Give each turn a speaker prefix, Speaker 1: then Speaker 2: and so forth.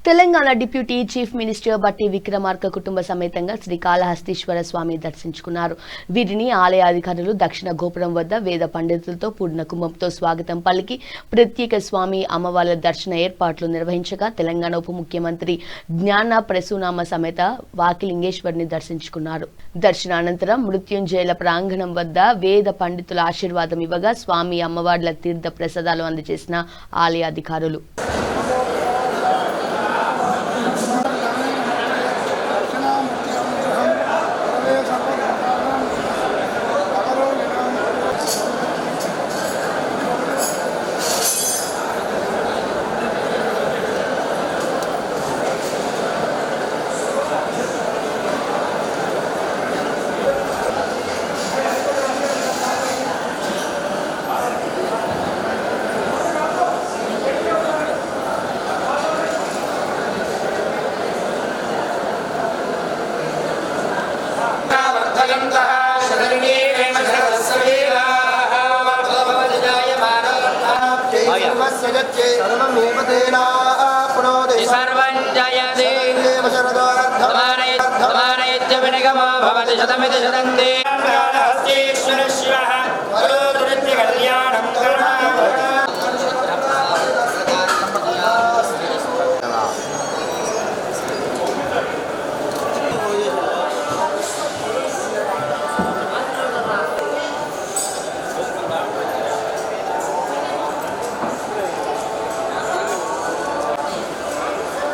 Speaker 1: Telangana deputy chief minister బట్టి విక్రమార్క కుటుంబ సమేతంగా శ్రీకాళహస్తీశ్వర స్వామి దర్శించుకున్నారు. వీరిని ఆలయ అధికారులు దక్షిణ గోపురం వద్ద వేద పండితులతో పూర్ణ కుంభంతో స్వాగతం పలికి ప్రత్యేక స్వామి అమ్మవార్ల దర్శన ఏర్పాట్లు నిర్వహించగా తెలంగాణ ఉప ముఖ్యమంత్రి జ్ఞాన ప్రసూనామ సమేత వాకిలింగేశ్వరిని దర్శించుకున్నారు. దర్శనానంతరం మృత్యుంజయుల ప్రాంగణం వద్ద వేద పండితుల ఆశీర్వాదం ఇవ్వగా స్వామి అమ్మవార్ల తీర్థ ప్రసాదాలు అందజేసిన ఆలయ అధికారులు
Speaker 2: सर्वं